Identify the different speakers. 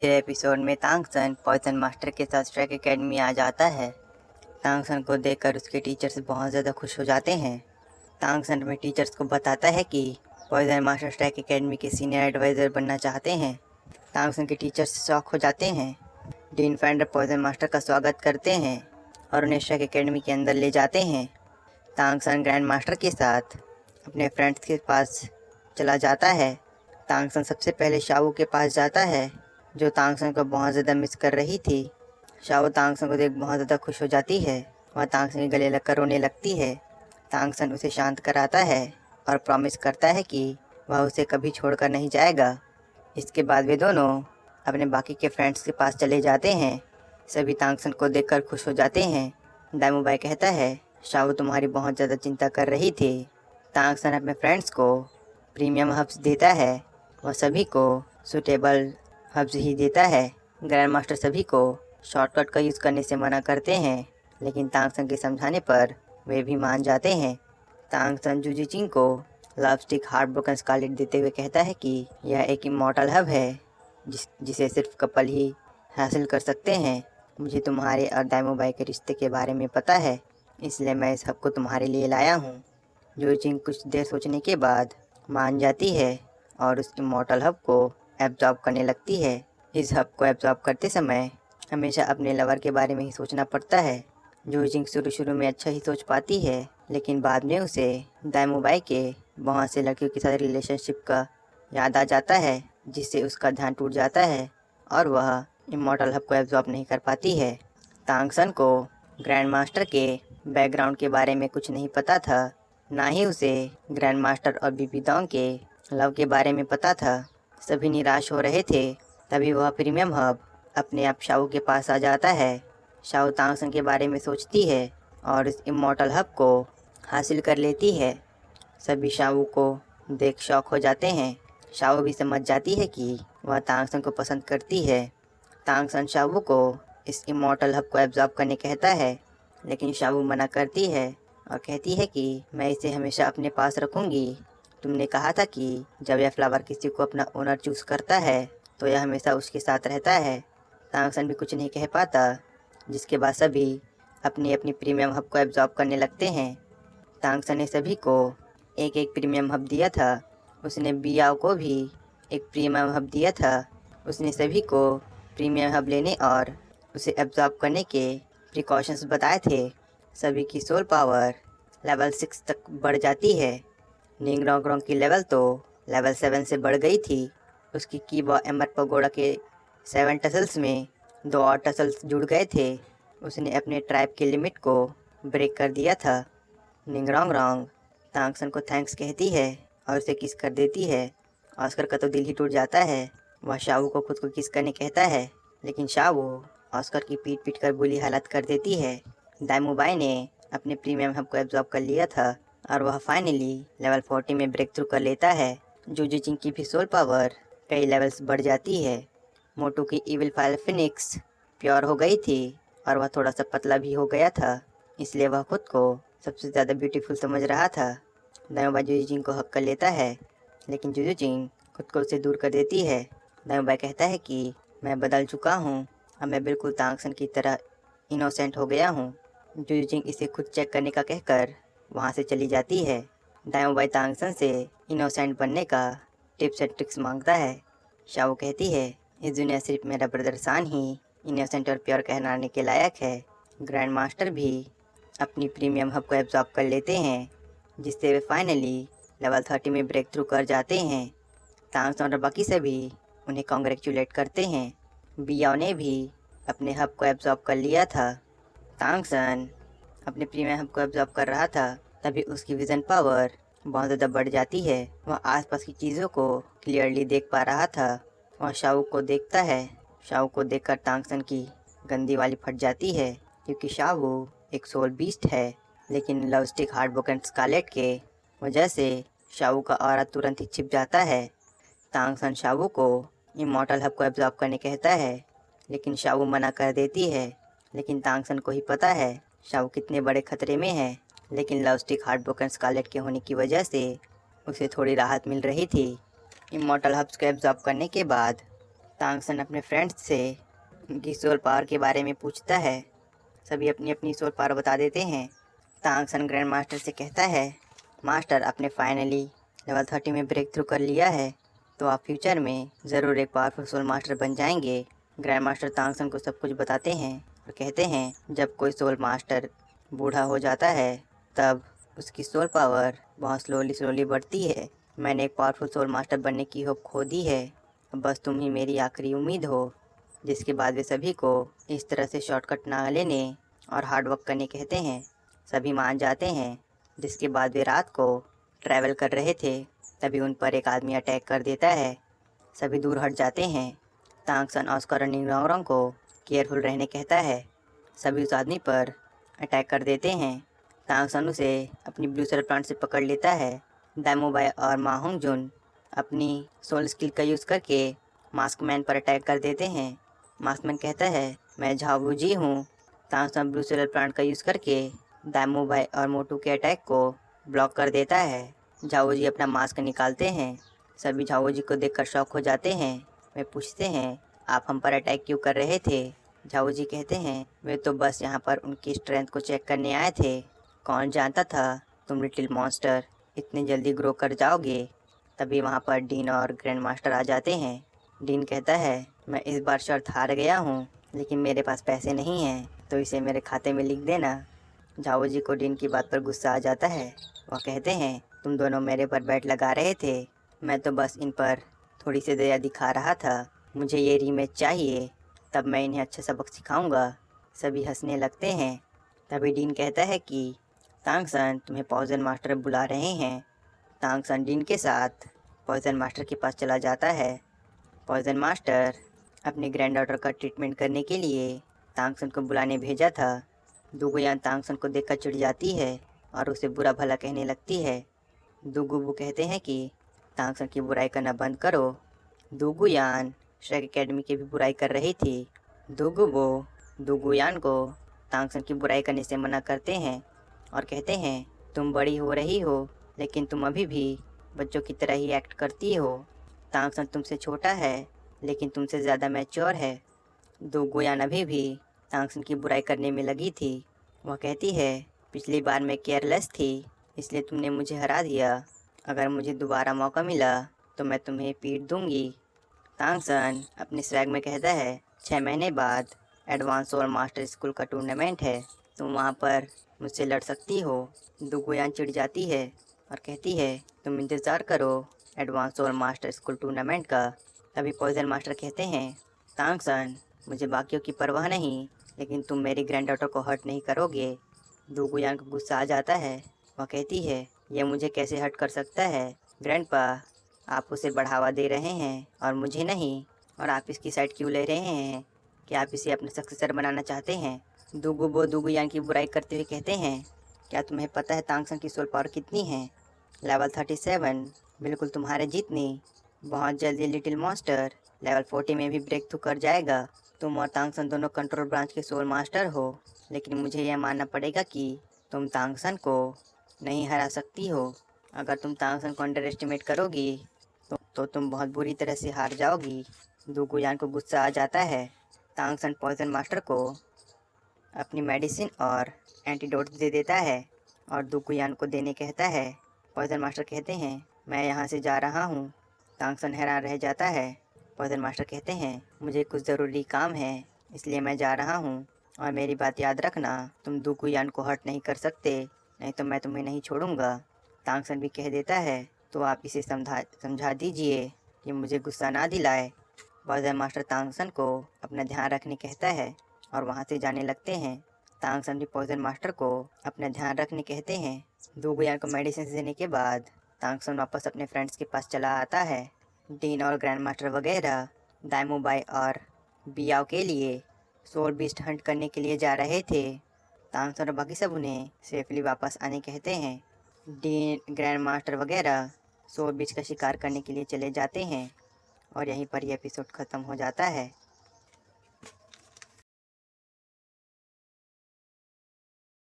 Speaker 1: इस एपिसोड में तांगसन poison master के साथ स्ट्राइक एकेडमी आ जाता है। तांगसन को देखकर उसके टीचर्स बहुत ज़्यादा खुश हो जाते हैं। तांगसन अपने टीचर्स को बताता है कि पॉइजन मास्टर स्ट्राइक एकेडमी के सीनियर एडवाइज़र बनना चाहते हैं। तांगसन के टीचर्स शॉक हो जाते हैं। डीन फाइंडर पॉइजन मास्टर का स्वागत करते हैं और उन्हें स्ट्राइक एकेडमी के अंदर ले जाते हैं। तांगसन ग्रैंड मास्टर के साथ अपने फ्रेंड्स के पास चला जाता है। तांगसन सबसे पहले शावू के पास जाता है, जो तांगसन को बहुत ज़्यादा मिस कर रही थी। शावू तांगसन को देख बहुत ज़्यादा खुश हो जाती है। वह तांगसन के गले लगकर रोने लगती है। तांगसन उसे शांत कराता है और प्रॉमिस करता है कि वह उसे कभी छोड़कर नहीं जाएगा। इसके बाद वे दोनों अपने बाकी के फ्रेंड्स के पास चले जाते हैं। सभी तांगसन को देखकर खुश हो जाते हैं। दाइमोबाई कहता है, शावू तुम्हारी बहुत ज़्यादा चिंता कर रही थी। तांगसन अपने फ्रेंड्स को प्रीमियम हब्स देता है। वह सभी को सूटेबल हब्स ही देता है। ग्रैंड मास्टर सभी को शॉर्टकट का यूज़ करने से मना करते हैं, लेकिन तांगसन के समझाने पर वे भी मान जाते हैं। तांगसन जुजिचिंग को love stick heart broken scarlet देते हुए कहता है कि यह एक इमॉर्टल हब है जिसे सिर्फ कपल ही हासिल कर सकते हैं। मुझे तुम्हारे और दाइमोबाई के रिश्ते के बारे में पता है, इसलिए मैं इस हब को तुम्हारे लिए लाया हूँ। जुजिचिंग कुछ देर सोचने के बाद मान जाती है और उस इमॉर्टल हब को एब्जॉर्ब करने लगती है। इस हब को एब्जॉर्ब करते समय हमेशा अपने लवर के बारे में ही सोचना पड़ता है। जुजिंग शुरू में अच्छा ही सोच पाती है, लेकिन बाद में उसे दाइमोबाई के बहुत से लड़कियों के साथ रिलेशनशिप का याद आ जाता है, जिससे उसका ध्यान टूट जाता है और वह इमॉर्टल हब को एब्जॉर्ब नहीं कर पाती है। तांगसन को ग्रैंड मास्टर के बैकग्राउंड के बारे में कुछ नहीं पता था, ना ही उसे ग्रैंड मास्टर और बीबी दोंग के लव के बारे में पता था। सभी निराश हो रहे थे। तभी वह प्रीमियम हब अपने आप शावू के पास आ जाता है। शावू तांगसन के बारे में सोचती है और इस इमॉर्टल हब को हासिल कर लेती है। सभी शावू को देख शॉक हो जाते हैं। शावू भी समझ जाती है कि वह तांगसन को पसंद करती है। तांगसन शावू को इस इमॉर्टल हब को एब्जॉर्ब करने कहता है, लेकिन शावू मना करती है और कहती है कि मैं इसे हमेशा अपने पास रखूँगी। तुमने कहा था कि जब यह फ्लावर किसी को अपना ओनर चूज़ करता है तो यह हमेशा उसके साथ रहता है। तांगसन भी कुछ नहीं कह पाता, जिसके बाद सभी अपनी अपनी प्रीमियम हब को एब्जॉर्ब करने लगते हैं। तांगसन ने सभी को एक एक प्रीमियम हब दिया था। उसने बियाओ को भी एक प्रीमियम हब दिया था। उसने सभी को प्रीमियम हब लेने और उसे एब्जॉर्ब करने के प्रिकॉशंस बताए थे। सभी की सोल पावर लेवल 6 तक बढ़ जाती है। निंगरोंग की लेवल तो लेवल 7 से बढ़ गई थी। उसकी कीबा एम्बर पगोड़ा के 7 टसल्स में 2 और टसल्स जुड़ गए थे। उसने अपने ट्राइब के लिमिट को ब्रेक कर दिया था। निंगरोंग तांगसन को थैंक्स कहती है और उसे किस कर देती है। ऑस्कर का तो दिल ही टूट जाता है। वह शावू को खुद को किस करने कहता है, लेकिन शावू ऑस्कर की पीट कर बुरी हालत कर देती है। दाइमोबाई ने अपने प्रीमियम हब को एब्जॉर्ब कर लिया था और वह फाइनली लेवल 40 में ब्रेक थ्रू कर लेता है। जुजिचिंग की भी सोल पावर कई लेवल्स बढ़ जाती है। मोटू की इविल फायर फिनिक्स प्योर हो गई थी और वह थोड़ा सा पतला भी हो गया था, इसलिए वह खुद को सबसे ज़्यादा ब्यूटीफुल समझ रहा था। दाइमोबाई जुजिचिंग को हक कर लेता है, लेकिन जुजिचिंग खुद को उससे दूर कर देती है। दाइमोबाई कहता है कि मैं बदल चुका हूँ, अब मैं बिल्कुल तांगसन की तरह इनोसेंट हो गया हूँ। जुजिचिंग इसे खुद चेक करने का कहकर वहाँ से चली जाती है। दाइमोबाई तांगसन से इनोसेंट बनने का टिप्स एंड ट्रिक्स मांगता है। शावू कहती है, इस दुनिया सिर्फ मेरा ब्रदर सान ही इनोसेंट और प्योर कहलाने के लायक है। ग्रैंड मास्टर भी अपनी प्रीमियम हब को एब्जॉर्ब कर लेते हैं, जिससे वे फाइनली लेवल 30 में ब्रेक थ्रू कर जाते हैं। तांगसन और बाकी सभी उन्हें कॉन्ग्रेचुलेट करते हैं। बियाओ ने भी अपने हब को एब्जॉर्ब कर लिया था। तांगसन अपने प्रीमियम हब को एब्जॉर्ब कर रहा था, तभी उसकी विजन पावर बहुत ज़्यादा बढ़ जाती है। वह आसपास की चीज़ों को क्लियरली देख पा रहा था। वह शावू को देखता है। शावू को देखकर तांगसन की गंदी वाली फट जाती है, क्योंकि शावू एक सोल बीस्ट है, लेकिन love stick heart broken scarlet के वजह से शावू का ऑरा तुरंत ही छिप जाता है। तांगसन शावू को इमॉर्टल हब को एब्जॉर्ब करने कहता है, लेकिन शावू मना कर देती है। लेकिन तांगसन को ही पता है शावू कितने बड़े खतरे में है, लेकिन love stick heart broken scarlet के होने की वजह से उसे थोड़ी राहत मिल रही थी। इमॉर्टल हब्स को एब्जॉर्ब करने के बाद तांगसन अपने फ्रेंड्स से उनकी सोल पावर के बारे में पूछता है। सभी अपनी अपनी सोल पावर बता देते हैं। तांगसन ग्रैंड मास्टर से कहता है, मास्टर आपने फाइनली लेवल 30 में ब्रेक थ्रू कर लिया है, तो आप फ्यूचर में ज़रूर एक पावरफुल सोल मास्टर बन जाएंगे। ग्रैंड मास्टर तांगसन को सब कुछ बताते हैं और कहते हैं, जब कोई सोल मास्टर बूढ़ा हो जाता है तब उसकी सोल पावर बहुत स्लोली बढ़ती है। मैंने एक पावरफुल सोल मास्टर बनने की होप खो दी है, अब बस तुम ही मेरी आखिरी उम्मीद हो। जिसके बाद वे सभी को इस तरह से शॉर्टकट ना लेने और हार्ड वर्क करने कहते हैं। सभी मान जाते हैं। जिसके बाद वे रात को ट्रैवल कर रहे थे, तभी उन पर एक आदमी अटैक कर देता है। सभी दूर हट जाते हैं। तांगसन ऑस्कर और निंगरॉन्ग को केयरफुल रहने कहता है। सभी उस आदमी पर अटैक कर देते हैं। तांगसन उसे अपनी ब्लू सेल प्लांट से पकड़ लेता है। दामोबाई और मा होंगजुन अपनी सोल स्किल का यूज़ करके मास्कमैन पर अटैक कर देते हैं। मास्कमैन कहता है, मैं झाओ जी हूँ। तांगसन ब्लू सेल प्लांट का यूज़ करके दामोबाई और मोटू के अटैक को ब्लॉक कर देता है। झाओ जी अपना मास्क निकालते हैं। सभी झाओ जी को देखकर शॉक हो जाते हैं। वे पूछते हैं, आप हम पर अटैक क्यों कर रहे थे? झाओ जी कहते हैं, वे तो बस यहाँ पर उनकी स्ट्रेंथ को चेक करने आए थे। कौन जानता था तुम लिटिल मॉन्स्टर इतनी जल्दी ग्रो कर जाओगे। तभी वहाँ पर डीन और ग्रैंड मास्टर आ जाते हैं। डीन कहता है, मैं इस बार शर्त हार गया हूँ, लेकिन मेरे पास पैसे नहीं हैं, तो इसे मेरे खाते में लिख देना। झाओ जी को डीन की बात पर गुस्सा आ जाता है। वह कहते हैं, तुम दोनों मेरे पर बैट लगा रहे थे, मैं तो बस इन पर थोड़ी सी दया दिखा रहा था। मुझे ये रीमैच चाहिए, तब मैं इन्हें अच्छा सबक सिखाऊंगा। सभी हंसने लगते हैं। तभी डीन कहता है कि तांगसन तुम्हें पॉइजन मास्टर बुला रहे हैं। तांगसन डीन के साथ पॉइजन मास्टर के पास चला जाता है। पॉइजन मास्टर अपने ग्रैंड डॉटर का ट्रीटमेंट करने के लिए तांगसन को बुलाने भेजा था। दुगुयान तांगसन को देखकर चिढ़ जाती है और उसे बुरा भला कहने लगती है। दुगुबू कहते हैं कि तांगसन की बुराई करना बंद करो। दुगुयान श्रेक एकेडमी की भी बुराई कर रही थी। दुगुबू दुगुयान को तांगसन की बुराई करने से मना करते हैं और कहते हैं, तुम बड़ी हो रही हो, लेकिन तुम अभी भी बच्चों की तरह ही एक्ट करती हो। तांगसन तुमसे छोटा है, लेकिन तुमसे ज़्यादा मैच्योर है। दुगुयान अभी भी तांगसन की बुराई करने में लगी थी। वह कहती है, पिछली बार मैं केयरलेस थी, इसलिए तुमने मुझे हरा दिया। अगर मुझे दोबारा मौका मिला तो मैं तुम्हें पीट दूंगी। तांगसन अपने स्वैग में कहता है, 6 महीने बाद एडवांस सोल मास्टर स्कूल का टूर्नामेंट है, तुम वहाँ पर मुझसे लड़ सकती हो। दुगुयान चिढ़ जाती है और कहती है, तुम इंतज़ार करो advance soul master school tournament का। तभी पॉइजन मास्टर कहते हैं, तांगसन मुझे बाकियों की परवाह नहीं, लेकिन तुम मेरी ग्रैंड डॉटर को हर्ट नहीं करोगे। दुगुयान को गुस्सा आ जाता है। वह कहती है, यह मुझे कैसे हर्ट कर सकता है? ग्रैंडपा, आप उसे बढ़ावा दे रहे हैं और मुझे नहीं, और आप इसकी साइड क्यों ले रहे हैं? क्या आप इसे अपना सक्सेसर बनाना चाहते हैं? दुगुबो दुगुयान की बुराई करते हुए कहते हैं, क्या तुम्हें पता है तांगसन की सोल पावर कितनी है? लेवल 37, बिल्कुल तुम्हारे जितनी। बहुत जल्दी लिटिल मॉन्स्टर लेवल 40 में भी ब्रेक थ्रू कर जाएगा। तुम और तांगसन दोनों कंट्रोल ब्रांच के सोल मास्टर हो, लेकिन मुझे यह मानना पड़ेगा कि तुम तांगसन को नहीं हरा सकती हो। अगर तुम तांगसन को अंडर एस्टिमेट करोगी तो तुम बहुत बुरी तरह से हार जाओगी। दुगुयान को गुस्सा आ जाता है। तांगसन पॉइजन मास्टर को अपनी मेडिसिन और एंटीडोट दे देता है और दुगुयान को देने कहता है। पॉइजन मास्टर कहते हैं, मैं यहाँ से जा रहा हूँ। तांगसन हैरान रह जाता है। पॉइजन मास्टर कहते हैं, मुझे कुछ ज़रूरी काम है, इसलिए मैं जा रहा हूँ, और मेरी बात याद रखना, तुम दुगुयान को हर्ट नहीं कर सकते, नहीं तो मैं तुम्हें नहीं छोड़ूंगा। तांगसन भी कह देता है, तो आप इसे समझा दीजिए कि मुझे गुस्सा ना दिलाए। पॉइजन मास्टर तांगसन को अपना ध्यान रखने कहता है और वहाँ से जाने लगते हैं। तांगसन भी पॉइजन मास्टर को अपना ध्यान रखने कहते हैं। दुगुयान को मेडिसिन देने के बाद तांगसन वापस अपने फ्रेंड्स के पास चला आता है। डीन और ग्रैंड मास्टर वगैरह दाइमोबाई और बियाओ के लिए सोल बीस्ट हंट करने के लिए जा रहे थे। तांगसन और बाकी सब उन्हें सेफली वापस आने कहते हैं। डीन, ग्रैंड मास्टर वगैरह सोल बीस्ट का शिकार करने के लिए चले जाते हैं और यहीं पर यह एपिसोड ख़त्म हो जाता है।